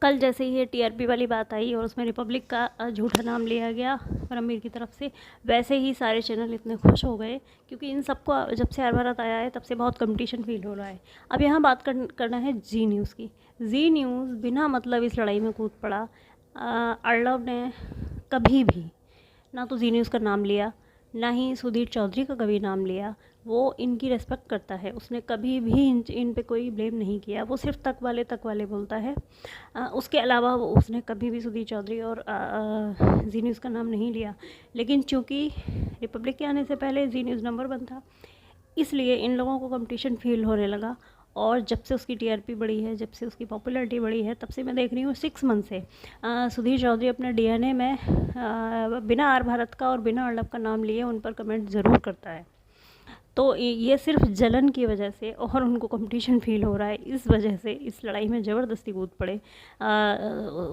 कल जैसे ही ये टीआरपी वाली बात आई और उसमें रिपब्लिक का झूठा नाम लिया गया परमवीर की तरफ से, वैसे ही सारे चैनल इतने खुश हो गए क्योंकि इन सबको जब से आर भारत आया है तब से बहुत कंपटीशन फील हो रहा है। अब यहाँ बात करना है जी न्यूज़ की। जी न्यूज़ बिना मतलब इस लड़ाई में कूद पड़ा। अर्नब ने कभी भी ना तो जी न्यूज़ का नाम लिया, ना ही सुधीर चौधरी का कभी नाम लिया। वो इनकी रेस्पेक्ट करता है, उसने कभी भी इन पे कोई ब्लेम नहीं किया। वो सिर्फ तक वाले बोलता है। उसके अलावा उसने कभी भी सुधीर चौधरी और जी न्यूज़ का नाम नहीं लिया। लेकिन चूँकि रिपब्लिक के आने से पहले जी न्यूज़ नंबर 1 था, इसलिए इन लोगों को कंपटीशन फील होने लगा। और जब से उसकी टीआरपी बढ़ी है, जब से उसकी पॉपुलैरिटी बढ़ी है, तब से मैं देख रही हूँ 6 मंथ से सुधीर चौधरी अपने डीएनए में बिना आर भारत का और बिना अर्नब का नाम लिए उन पर कमेंट ज़रूर करता है। तो ये सिर्फ जलन की वजह से और उनको कंपटीशन फील हो रहा है, इस वजह से इस लड़ाई में ज़बरदस्ती कूद पड़े।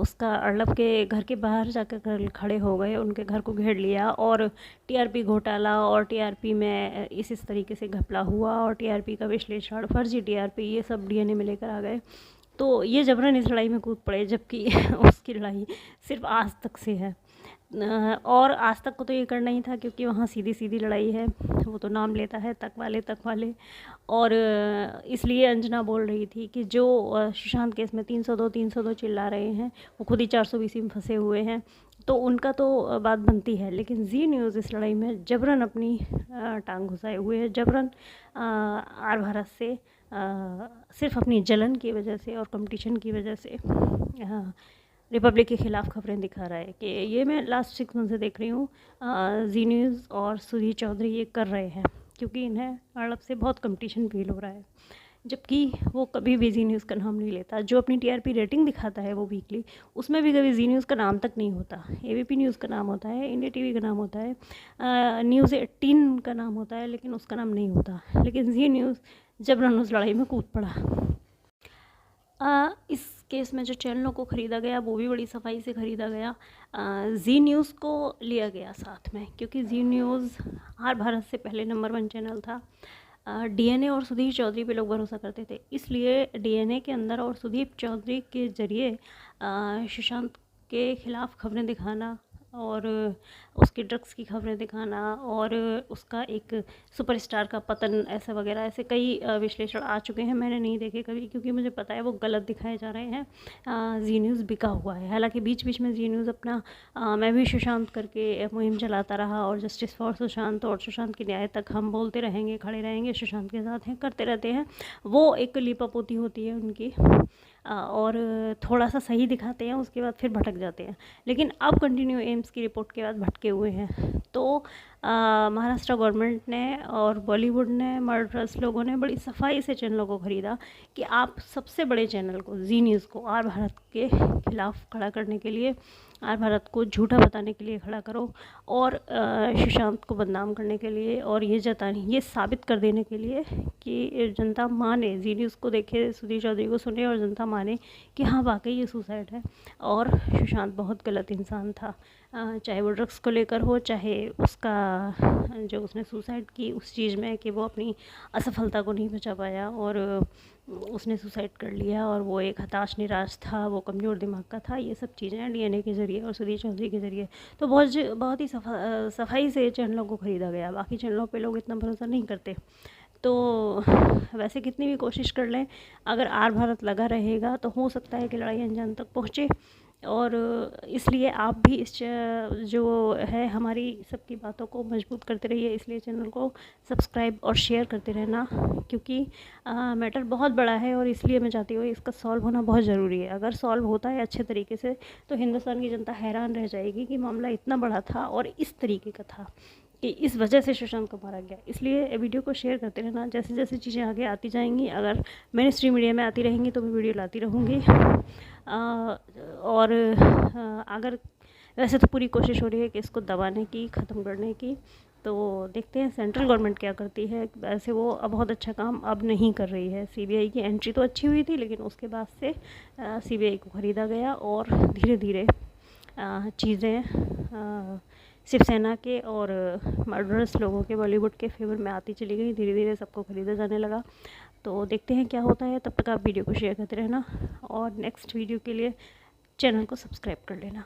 उसका अर्नब के घर के बाहर जाकर खड़े हो गए, उनके घर को घेर लिया और टीआरपी घोटाला और टीआरपी में इस तरीके से घपला हुआ और टीआरपी का विश्लेषण, फर्जी टीआरपी, ये सब डीएनए में लेकर आ गए। तो ये जबरन इस लड़ाई में कूद पड़े, जबकि उसकी लड़ाई सिर्फ आज तक से है। और आज तक को तो ये करना ही था क्योंकि वहाँ सीधी सीधी लड़ाई है। वो तो नाम लेता है तक वाले। और इसलिए अंजना बोल रही थी कि जो सुशांत केस में 302 चिल्ला रहे हैं, वो खुद ही 420 में फंसे हुए हैं, तो उनका तो बात बनती है। लेकिन जी न्यूज़ इस लड़ाई में जबरन अपनी टांग घुसाए हुए है, जबरन आर भारत से सिर्फ अपनी जलन की वजह से और कंपटीशन की वजह से रिपब्लिक के ख़िलाफ़ खबरें दिखा रहा है। कि ये मैं लास्ट 6 मंथ से देख रही हूँ जी न्यूज़ और सुधीर चौधरी ये कर रहे हैं क्योंकि इन्हें अर्नब से बहुत कंपटीशन फील हो रहा है। जबकि वो कभी भी जी न्यूज़ का नाम नहीं लेता। जो अपनी टीआरपी रेटिंग दिखाता है वो वीकली, उसमें भी कभी जी न्यूज़ का नाम तक नहीं होता। एबीपी न्यूज़ का नाम होता है, इंडिया टीवी का नाम होता है, न्यूज़ 18 का नाम होता है, लेकिन उसका नाम नहीं होता। लेकिन जी न्यूज़ जबरन उस लड़ाई में कूद पड़ा। इस केस में जो चैनलों को ख़रीदा गया वो भी बड़ी सफाई से ख़रीदा गया। जी न्यूज़ को लिया गया साथ में क्योंकि जी न्यूज़ आर भारत से पहले नंबर 1 चैनल था। डीएनए और सुधीर चौधरी पे लोग भरोसा करते थे, इसलिए डीएनए के अंदर और सुधीर चौधरी के ज़रिए सुशांत के ख़िलाफ़ खबरें दिखाना और उसकी ड्रग्स की खबरें दिखाना और उसका एक सुपरस्टार का पतन, ऐसा वगैरह, ऐसे कई विश्लेषण आ चुके हैं। मैंने नहीं देखे कभी क्योंकि मुझे पता है वो गलत दिखाए जा रहे हैं। जी न्यूज़ बिका हुआ है। हालांकि बीच बीच में जी न्यूज़ अपना मैं भी सुशांत करके मुहिम चलाता रहा और जस्टिस फॉर सुशांत और सुशांत की न्याय तक हम बोलते रहेंगे, खड़े रहेंगे, सुशांत के साथ हैं, करते रहते हैं। वो एक लीपापोती होती है उनकी और थोड़ा सा सही दिखाते हैं, उसके बाद फिर भटक जाते हैं। लेकिन अब कंटिन्यू एम्स की रिपोर्ट के बाद भटके हुए हैं। तो महाराष्ट्र गवर्नमेंट ने और बॉलीवुड ने, मर्डरस लोगों ने बड़ी सफाई से चैनलों को ख़रीदा कि आप सबसे बड़े चैनल को, जी न्यूज़ को, आर भारत के ख़िलाफ़ खड़ा करने के लिए, आर भारत को झूठा बताने के लिए खड़ा करो और सुशांत को बदनाम करने के लिए और ये साबित कर देने के लिए कि जनता माने, जी न्यूज़ को देखे, सुधीर चौधरी को सुने और जनता माने कि हाँ वाकई ये सुसाइड है और सुशांत बहुत गलत इंसान था। चाहे वो ड्रग्स को लेकर हो, चाहे उसका जो उसने सुसाइड की उस चीज़ में कि वो अपनी असफलता को नहीं बचा पाया और उसने सुसाइड कर लिया और वो एक हताश निराश था, वो कमज़ोर दिमाग का था। ये सब चीज़ें डीएनए के ज़रिए और सुधीर चौधरी के ज़रिए तो बहुत ही सफाई से चैनलों को ख़रीदा गया। बाकी चैनलों पे लोग इतना भरोसा नहीं करते। तो वैसे कितनी भी कोशिश कर लें, अगर आर भारत लगा रहेगा तो हो सकता है कि लड़ाई अंजाम तक पहुँचे। और इसलिए आप भी इस जो है हमारी सबकी बातों को मजबूत करते रहिए, इसलिए चैनल को सब्सक्राइब और शेयर करते रहना क्योंकि मैटर बहुत बड़ा है और इसलिए मैं चाहती हूँ इसका सॉल्व होना बहुत ज़रूरी है। अगर सॉल्व होता है अच्छे तरीके से तो हिंदुस्तान की जनता हैरान रह जाएगी कि मामला इतना बड़ा था और इस तरीके का था कि इस वजह से सुशांत को मारा गया। इसलिए वीडियो को शेयर करते रहना। जैसे जैसे चीज़ें आगे आती जाएंगी, अगर मेन स्ट्रीम मीडिया में आती रहेंगी तो मैं वीडियो लाती रहूँगी। और अगर वैसे तो पूरी कोशिश हो रही है कि इसको दबाने की, ख़त्म करने की, तो देखते हैं सेंट्रल गवर्नमेंट क्या करती है। वैसे वो बहुत अच्छा काम अब नहीं कर रही है। सीबीआई की एंट्री तो अच्छी हुई थी, लेकिन उसके बाद से सीबीआई को ख़रीदा गया और धीरे धीरे चीज़ें शिवसेना के और मर्डरस लोगों के, बॉलीवुड के फेवर में आती चली गई। धीरे धीरे सबको ख़रीदा जाने लगा। तो देखते हैं क्या होता है। तब तक आप वीडियो को शेयर करते रहना और नेक्स्ट वीडियो के लिए चैनल को सब्सक्राइब कर लेना।